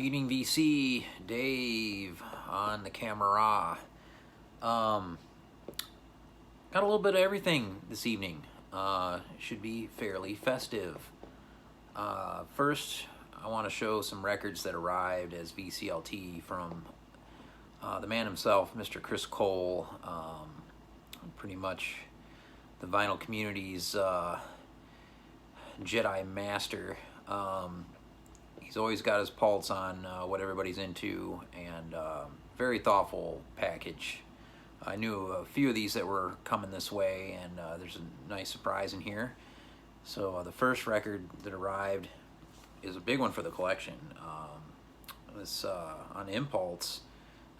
Evening VC, Dave on the camera. Got a little bit of everything this evening. Should be fairly festive. First, I want to show some records that arrived as VCLT from the man himself, Mr. Chris Cole. Pretty much the vinyl community's Jedi master. He's always got his pulse on what everybody's into, and very thoughtful package. I knew a few of these that were coming this way, and there's a nice surprise in here. So the first record that arrived is a big one for the collection. This on Impulse,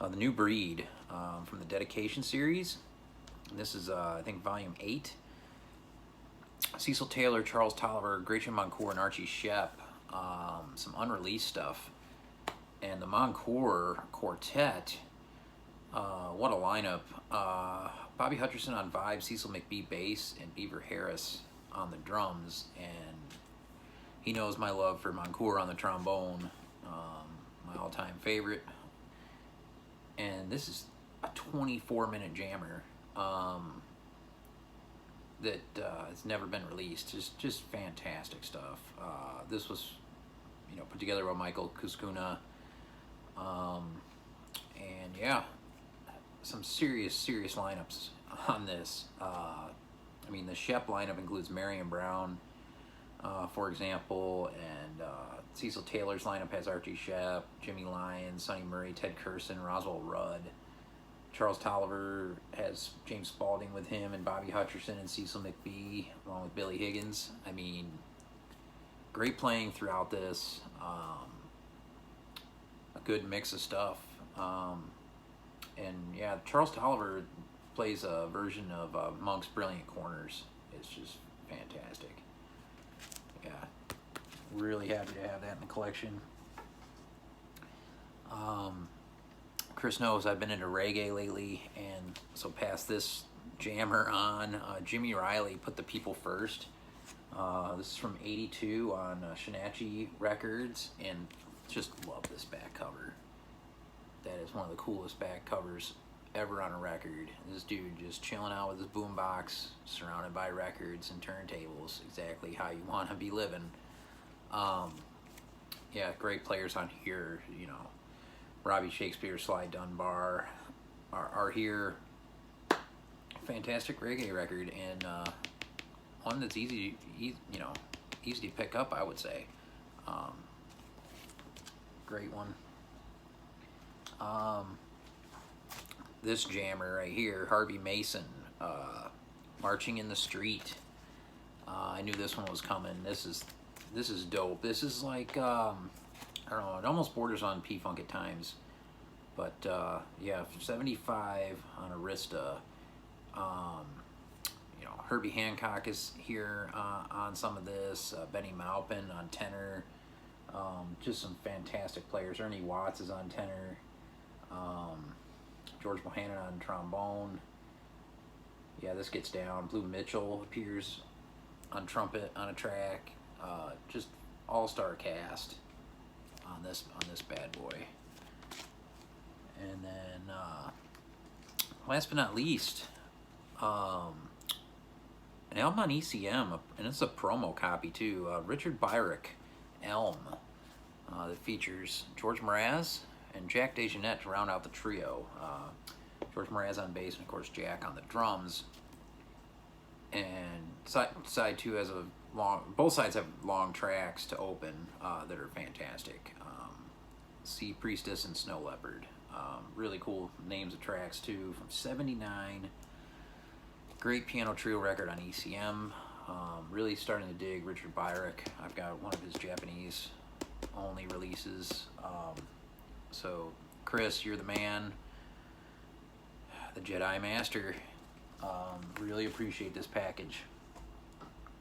the new breed from the Dedication series. This is I think volume 8. Cecil Taylor, Charles Tolliver, Gretchen Moncour, and Archie Shepp. Some unreleased stuff, and the Moncour Quartet. What a lineup! Bobby Hutcherson on vibes, Cecil McBee bass, and Beaver Harris on the drums. And he knows my love for Moncour on the trombone, my all-time favorite. And this is a 24-minute jammer that has never been released. Just fantastic stuff. This was, put together by Michael Kuskuna, and yeah, some serious lineups on this. I mean, the Shepp lineup includes Marion Brown, for example, and Cecil Taylor's lineup has Archie Shepp, Jimmy Lyons, Sonny Murray, Ted Kurson, Roswell Rudd. Charles Tolliver has James Spaulding with him, and Bobby Hutcherson and Cecil McBee, along with Billy Higgins. I mean, great playing throughout this. A good mix of stuff. And yeah, Charles Tolliver plays a version of Monk's Brilliant Corners. It's just fantastic. Yeah, really happy to have that in the collection. Chris knows I've been into reggae lately, and so past this jammer on, Jimmy Riley put the people first. This is from '82 on Shinachie Records, and just love this back cover. That is one of the coolest back covers ever on a record. This dude just chilling out with his boombox, surrounded by records and turntables, exactly how you want to be living. Yeah, great players on here, Robbie Shakespeare, Sly Dunbar are here. Fantastic reggae record, and one that's easy to pick up, I would say. Great one. This jammer right here, Harvey Mason, Marching in the Street. I knew this one was coming. This is dope. This is like I don't know, it almost borders on P-Funk at times, but yeah, 75 on Arista. Herbie Hancock is here on some of this. Benny Maupin on tenor. Just some fantastic players. Ernie Watts is on tenor. George Bohannon on trombone. Yeah, this gets down. Blue Mitchell appears on trumpet on a track. Just all-star cast on this bad boy. And then last but not least, an album on ECM, and it's a promo copy too. Richard Byrick, Elm, that features George Mraz and Jack DeJohnette to round out the trio. George Mraz on bass, and of course Jack on the drums. And side 2 has both sides have long tracks to open that are fantastic. Sea Priestess and Snow Leopard. Really cool names of tracks too, from '79. Great piano trio record on ECM. Really starting to dig Richard Byrick. I've got one of his Japanese only releases. So Chris, you're the man, the Jedi Master. Really appreciate this package.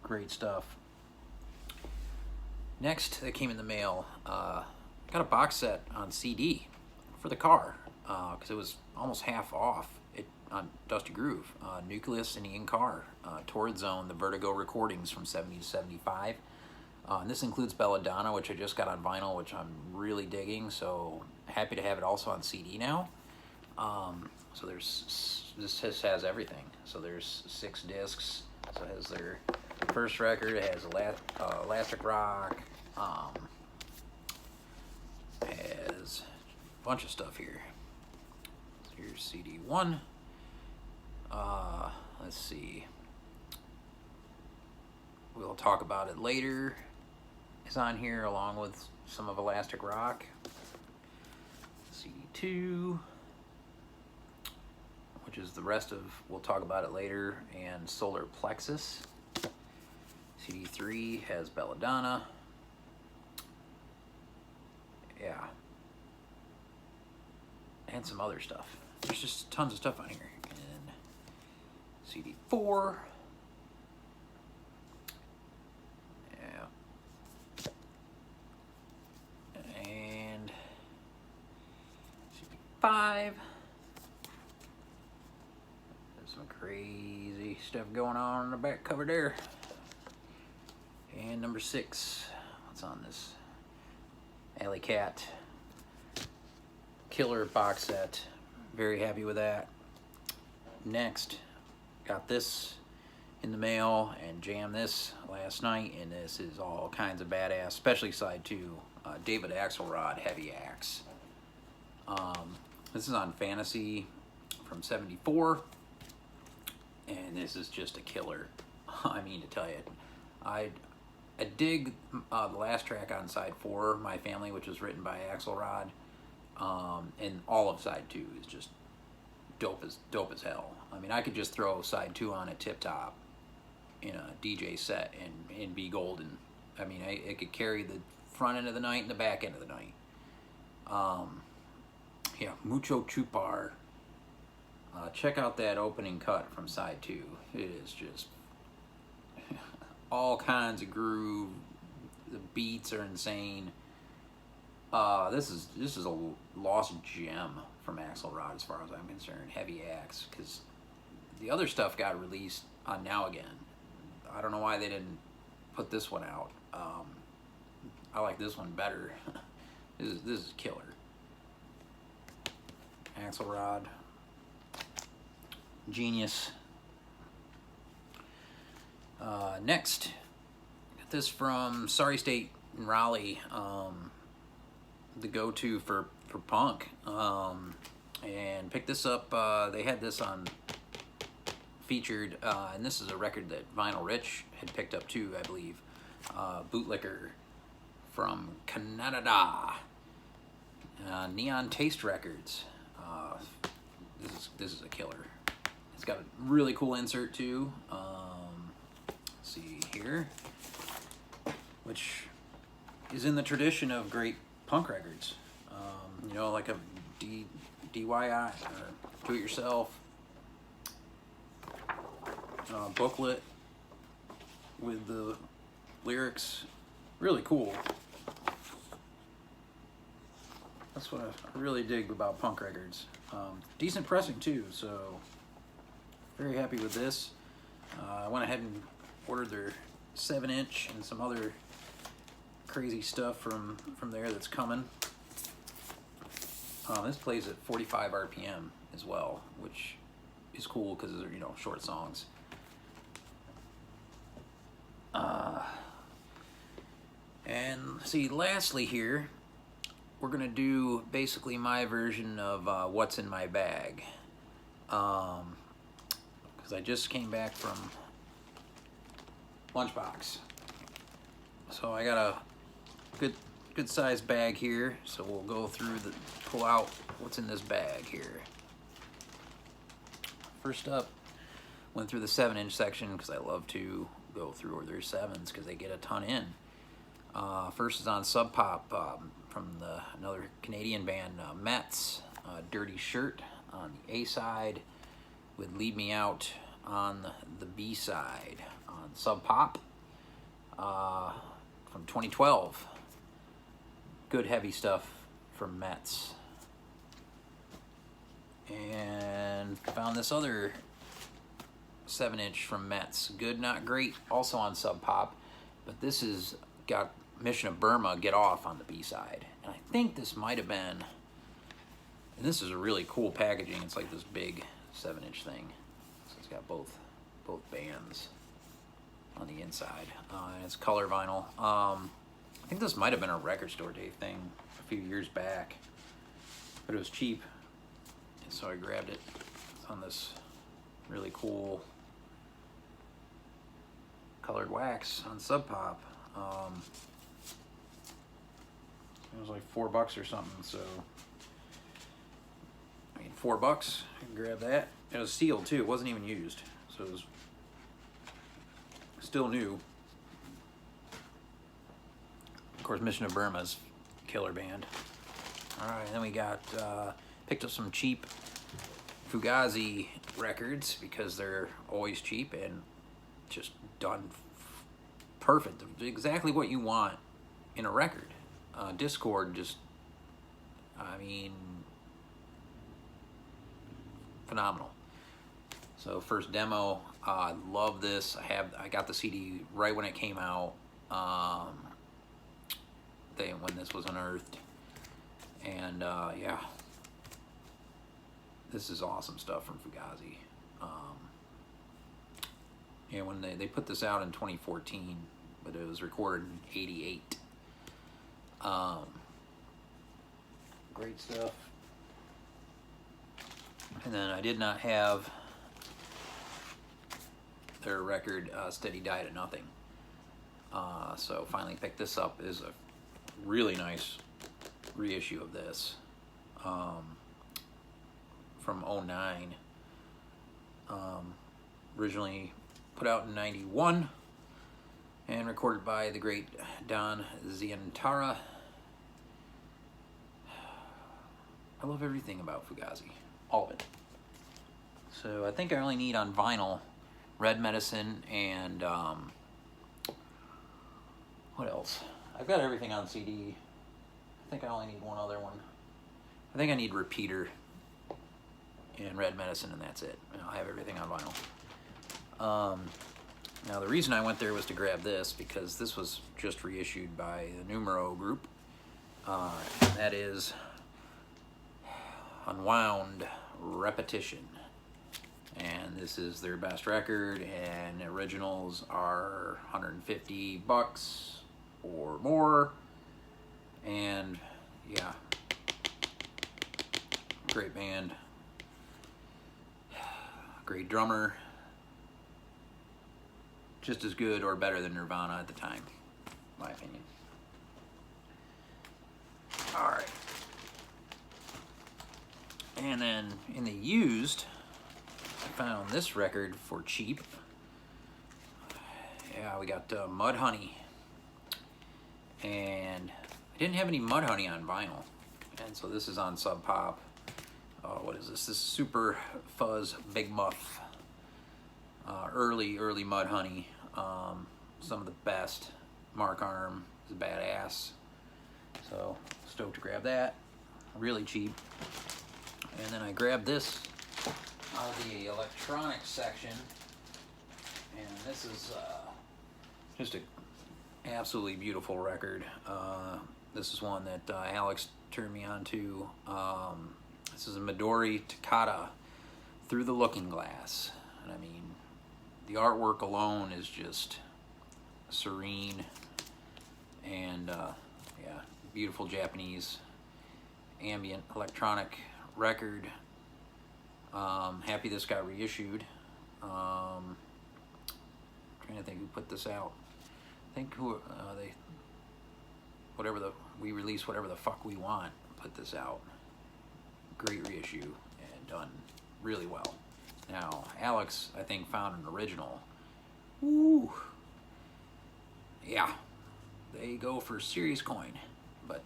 Great stuff. Next, that came in the mail, got a box set on CD for the car, because it was almost half off on Dusty Groove. Nucleus and Ian Carr, Torrid Zone, the Vertigo recordings from 70 to 75. And this includes Belladonna, which I just got on vinyl, which I'm really digging. So happy to have it also on CD now. So this just has everything. So there's 6 discs. So it has their first record. It has Elastic Rock. Has a bunch of stuff here. So here's CD 1. Let's see. We'll talk about it later. It's on here along with some of Elastic Rock. CD 2, which is the rest of, we'll talk about it later, and Solar Plexus. CD 3 has Belladonna. Yeah. And some other stuff. There's just tons of stuff on here. And CD 4. Yeah. And CD 5. There's some crazy stuff going on in the back cover there. And number 6. What's on this? Alley Cat Killer box set. Very happy with that. Next, got this in the mail and jammed this last night, and this is all kinds of badass, especially side 2, David Axlerod Heavy Axe. This is on Fantasy from '74, and this is just a killer. I mean to tell you, I dig the last track on side 4, My Family, which was written by Axlerod, and all of side 2 is just dope as hell. I mean, I could just throw side 2 on at tip top in a DJ set and be golden. I mean, it could carry the front end of the night and the back end of the night. Yeah, Mucho Chupar. Check out that opening cut from side 2. It is just all kinds of groove. The beats are insane. This is a lost gem from Axlerod as far as I'm concerned. Heavy Axe, because the other stuff got released on Now Again. I don't know why they didn't put this one out. I like this one better. This is killer. Axlerod, genius. Next, got this from Sorry State in Raleigh, the go-to for punk, and picked this up. They had this on featured, and this is a record that Vinyl Rich had picked up too, I believe. Bootlicker from Canada. Neon Taste Records. This is a killer. It's got a really cool insert too. Let's see here, which is in the tradition of great punk records. You know, like a DIY or do it yourself booklet with the lyrics. Really cool. That's what I really dig about punk records. Decent pressing too, so very happy with this. I went ahead and ordered their 7-inch and some other crazy stuff from there that's coming. This plays at 45 RPM as well, which is cool because they're, you know, short songs. And see, lastly here, we're gonna do basically my version of What's in My Bag, because I just came back from Lunchbox, so I got a good sized bag here. So we'll go through pull out what's in this bag here. First up, went through the 7-inch section because I love to go through their 7s because they get a ton in. First is on Sub Pop from another Canadian band, Mets, Dirty Shirt on the A side, with Leave Me Out on the B side. On Sub Pop from 2012. Good heavy stuff from Mets. And found this other 7-inch from Mets, Good Not Great, also on Sub Pop, but this is got Mission of Burma Get Off on the B-side. And I think this might have been, and this is a really cool packaging. It's like this big 7-inch thing. So it's got both bands on the inside. And it's color vinyl. I think this might have been a Record Store Day thing a few years back, but it was cheap, and so I grabbed it. It's on this really cool colored wax on Sub Pop. It was like $4 or something, so I mean, $4, I can grab that. It was sealed too, it wasn't even used, so it was still new. Of course, Mission of Burma's killer band. Alright, then we got, picked up some cheap Fugazi records because they're always cheap and just done perfect. Exactly what you want in a record. Discord just, I mean, phenomenal. So first demo, I love this. I got the CD right when it came out. When this was unearthed, and yeah, this is awesome stuff from Fugazi. Yeah, when they put this out in 2014, but it was recorded in '88. Great stuff. And then I did not have their record Steady Diet of Nothing, so finally picked this up. Is a really nice reissue of this from '09. Originally put out in '91 and recorded by the great Don Zientara. I love everything about Fugazi, all of it. So I think I only need on vinyl Red Medicine and what else? I've got everything on CD. I think I only need one other one. I think I need Repeater and Red Medicine, and that's it. And I'll have everything on vinyl. Now the reason I went there was to grab this because this was just reissued by the Numero group. That is Unwound Repetition. And this is their best record, and originals are $150 or more. And yeah, great band, great drummer, just as good or better than Nirvana at the time, in my opinion. All right, and then in the used, I found this record for cheap. Yeah, we got Mudhoney, and I didn't have any Mudhoney on vinyl, and so this is on Sub Pop. What is this? This is Super Fuzz Big Muff. Early Mudhoney. Some of the best. Mark Arm is a badass. So stoked to grab that. Really cheap. And then I grabbed this out of the electronics section, and this is just an absolutely beautiful record. This is one that Alex turned me on to. This is a Midori Takata, Through the Looking Glass. And I mean, the artwork alone is just serene, and yeah, beautiful Japanese ambient electronic record. Happy this got reissued. Trying to think who put this out. I think we release whatever the fuck we want. Put this out. Great reissue and done really well. Now Alex, I think, found an original. Woo! Yeah, they go for serious coin, but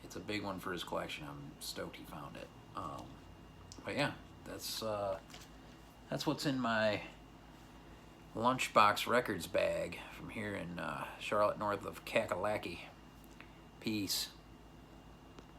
it's a big one for his collection. I'm stoked he found it. But yeah, that's what's in my Lunchbox Records bag from here in Charlotte, north of Kakalaki. Peace.